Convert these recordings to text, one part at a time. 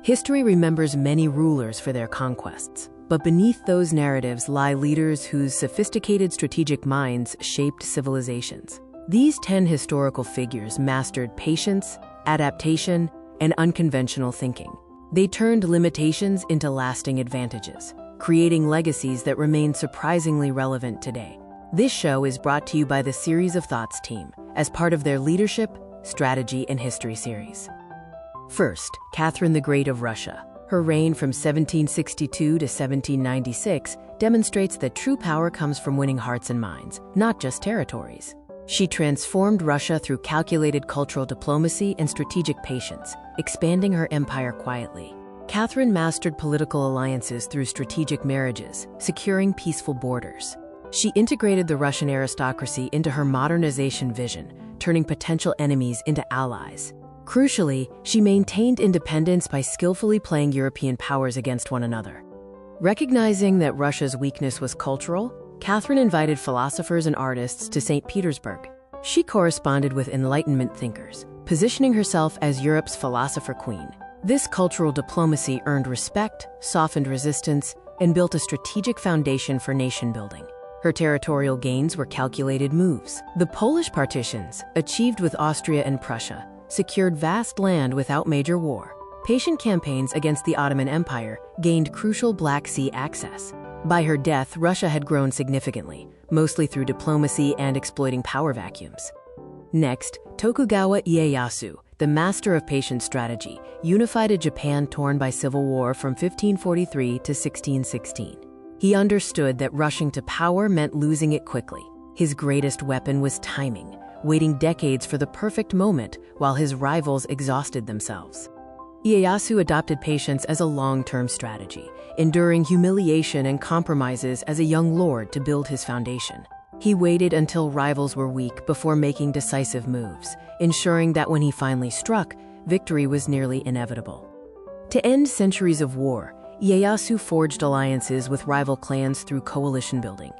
History remembers many rulers for their conquests, but beneath those narratives lie leaders whose sophisticated strategic minds shaped civilizations. These 10 historical figures mastered patience, adaptation, and unconventional thinking. They turned limitations into lasting advantages, creating legacies that remain surprisingly relevant today. This show is brought to you by the Series of Thoughts team as part of their Leadership, Strategy, and History series. First, Catherine the Great of Russia. Her reign from 1762 to 1796 demonstrates that true power comes from winning hearts and minds, not just territories. She transformed Russia through calculated cultural diplomacy and strategic patience, expanding her empire quietly. Catherine mastered political alliances through strategic marriages, securing peaceful borders. She integrated the Russian aristocracy into her modernization vision, turning potential enemies into allies. Crucially, she maintained independence by skillfully playing European powers against one another. Recognizing that Russia's weakness was cultural, Catherine invited philosophers and artists to St. Petersburg. She corresponded with Enlightenment thinkers, positioning herself as Europe's philosopher queen. This cultural diplomacy earned respect, softened resistance, and built a strategic foundation for nation building. Her territorial gains were calculated moves. The Polish partitions, achieved with Austria and Prussia, secured vast land without major war. Patient campaigns against the Ottoman Empire gained crucial Black Sea access. By her death, Russia had grown significantly, mostly through diplomacy and exploiting power vacuums. Next, Tokugawa Ieyasu, the master of patient strategy, unified a Japan torn by civil war from 1543 to 1616. He understood that rushing to power meant losing it quickly. His greatest weapon was timing, waiting decades for the perfect moment while his rivals exhausted themselves. Ieyasu adopted patience as a long-term strategy, enduring humiliation and compromises as a young lord to build his foundation. He waited until rivals were weak before making decisive moves, ensuring that when he finally struck, victory was nearly inevitable. To end centuries of war, Ieyasu forged alliances with rival clans through coalition building.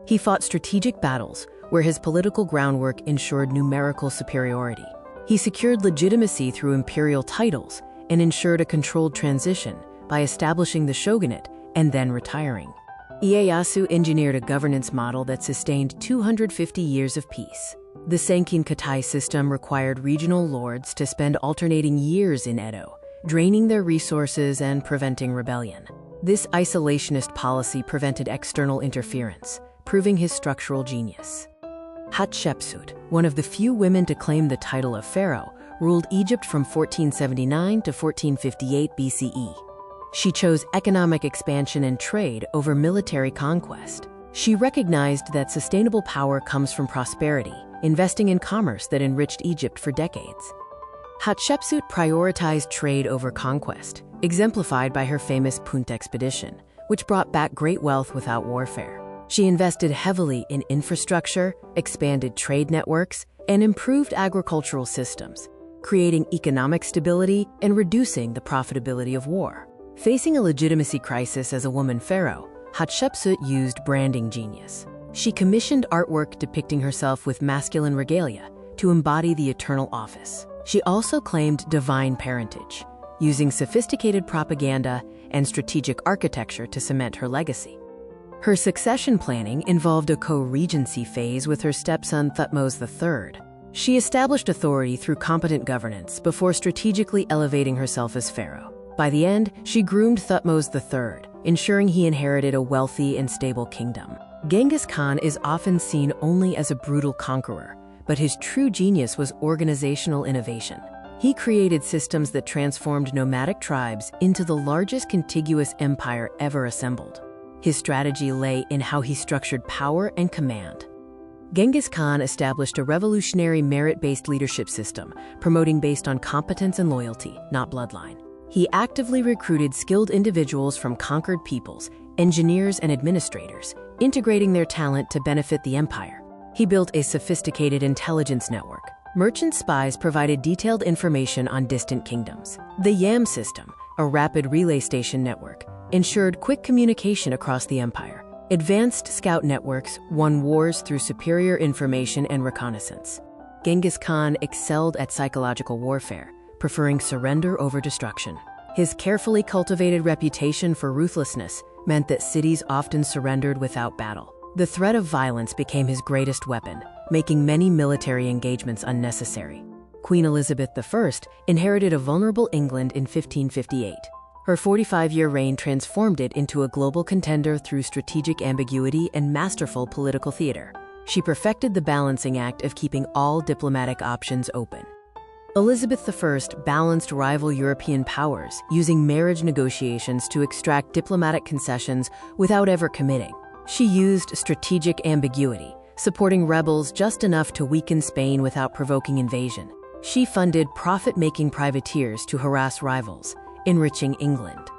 He fought strategic battles where his political groundwork ensured numerical superiority. He secured legitimacy through imperial titles and ensured a controlled transition by establishing the shogunate and then retiring. Ieyasu engineered a governance model that sustained 250 years of peace. The Senkin-Katai system required regional lords to spend alternating years in Edo, draining their resources and preventing rebellion. This isolationist policy prevented external interference, proving his structural genius. Hatshepsut, one of the few women to claim the title of pharaoh, ruled Egypt from 1479 to 1458 BCE. She chose economic expansion and trade over military conquest. She recognized that sustainable power comes from prosperity, investing in commerce that enriched Egypt for decades. Hatshepsut prioritized trade over conquest, exemplified by her famous Punt expedition, which brought back great wealth without warfare. She invested heavily in infrastructure, expanded trade networks, and improved agricultural systems, creating economic stability and reducing the profitability of war. Facing a legitimacy crisis as a woman pharaoh, Hatshepsut used branding genius. She commissioned artwork depicting herself with masculine regalia to embody the eternal office. She also claimed divine parentage, using sophisticated propaganda and strategic architecture to cement her legacy. Her succession planning involved a co-regency phase with her stepson Thutmose III. She established authority through competent governance before strategically elevating herself as pharaoh. By the end, she groomed Thutmose III, ensuring he inherited a wealthy and stable kingdom. Genghis Khan is often seen only as a brutal conqueror, but his true genius was organizational innovation. He created systems that transformed nomadic tribes into the largest contiguous empire ever assembled. His strategy lay in how he structured power and command. Genghis Khan established a revolutionary merit-based leadership system, promoting based on competence and loyalty, not bloodline. He actively recruited skilled individuals from conquered peoples, engineers and administrators, integrating their talent to benefit the empire. He built a sophisticated intelligence network. Merchant spies provided detailed information on distant kingdoms. The YAM system, a rapid relay station network, ensured quick communication across the empire. Advanced scout networks won wars through superior information and reconnaissance. Genghis Khan excelled at psychological warfare, preferring surrender over destruction. His carefully cultivated reputation for ruthlessness meant that cities often surrendered without battle. The threat of violence became his greatest weapon, making many military engagements unnecessary. Queen Elizabeth I inherited a vulnerable England in 1558. Her 45-year reign transformed it into a global contender through strategic ambiguity and masterful political theater. She perfected the balancing act of keeping all diplomatic options open. Elizabeth I balanced rival European powers, using marriage negotiations to extract diplomatic concessions without ever committing. She used strategic ambiguity, supporting rebels just enough to weaken Spain without provoking invasion. She funded profit-making privateers to harass rivals, enriching England.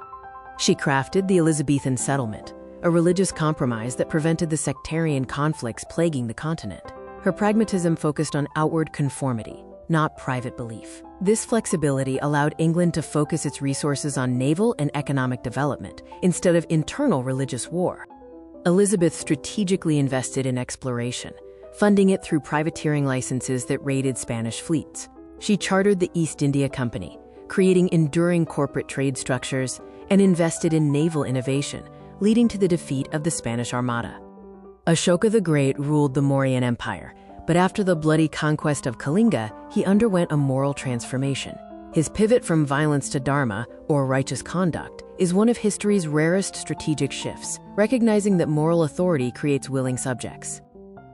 She crafted the Elizabethan settlement, a religious compromise that prevented the sectarian conflicts plaguing the continent. Her pragmatism focused on outward conformity, not private belief. This flexibility allowed England to focus its resources on naval and economic development instead of internal religious war. Elizabeth strategically invested in exploration, funding it through privateering licenses that raided Spanish fleets. She chartered the East India Company, creating enduring corporate trade structures, and invested in naval innovation, leading to the defeat of the Spanish Armada. Ashoka the Great ruled the Mauryan Empire, but after the bloody conquest of Kalinga, he underwent a moral transformation. His pivot from violence to dharma, or righteous conduct, is one of history's rarest strategic shifts, recognizing that moral authority creates willing subjects.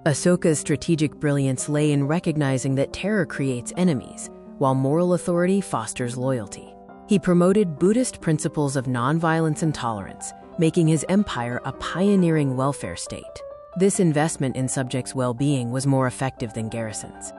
Ashoka's strategic brilliance lay in recognizing that terror creates enemies, while moral authority fosters loyalty. He promoted Buddhist principles of nonviolence and tolerance, making his empire a pioneering welfare state. This investment in subjects' well-being was more effective than garrisons.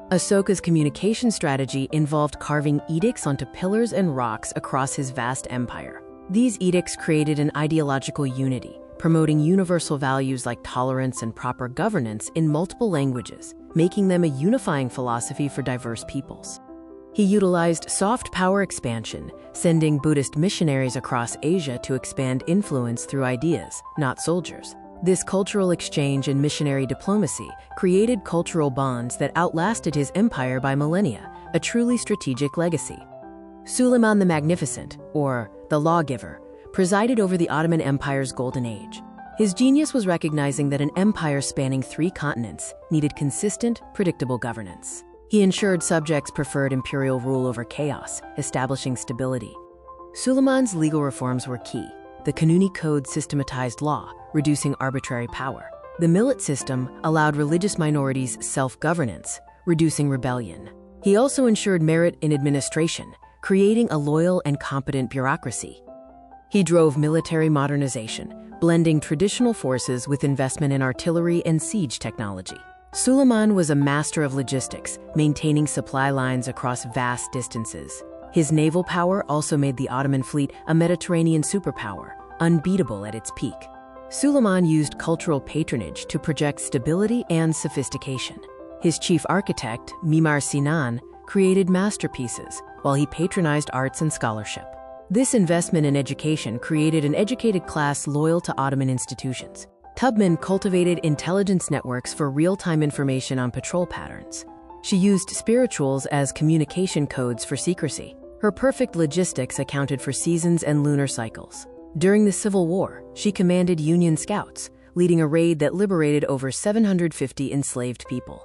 Ashoka's communication strategy involved carving edicts onto pillars and rocks across his vast empire. These edicts created an ideological unity, promoting universal values like tolerance and proper governance in multiple languages, making them a unifying philosophy for diverse peoples. He utilized soft power expansion, sending Buddhist missionaries across Asia to expand influence through ideas, not soldiers. This cultural exchange and missionary diplomacy created cultural bonds that outlasted his empire by millennia, a truly strategic legacy. Suleiman the Magnificent, or the lawgiver, presided over the Ottoman Empire's golden age. His genius was recognizing that an empire spanning 3 continents needed consistent, predictable governance. He ensured subjects preferred imperial rule over chaos, establishing stability. Suleiman's legal reforms were key. The Kanuni Code systematized law, reducing arbitrary power. The millet system allowed religious minorities self-governance, reducing rebellion. He also ensured merit in administration, creating a loyal and competent bureaucracy. He drove military modernization, blending traditional forces with investment in artillery and siege technology. Suleiman was a master of logistics, maintaining supply lines across vast distances. His naval power also made the Ottoman fleet a Mediterranean superpower, unbeatable at its peak. Suleiman used cultural patronage to project stability and sophistication. His chief architect, Mimar Sinan, created masterpieces, while he patronized arts and scholarship. This investment in education created an educated class loyal to Ottoman institutions. Tubman cultivated intelligence networks for real-time information on patrol patterns. She used spirituals as communication codes for secrecy. Her perfect logistics accounted for seasons and lunar cycles. During the Civil War, she commanded Union scouts, leading a raid that liberated over 750 enslaved people.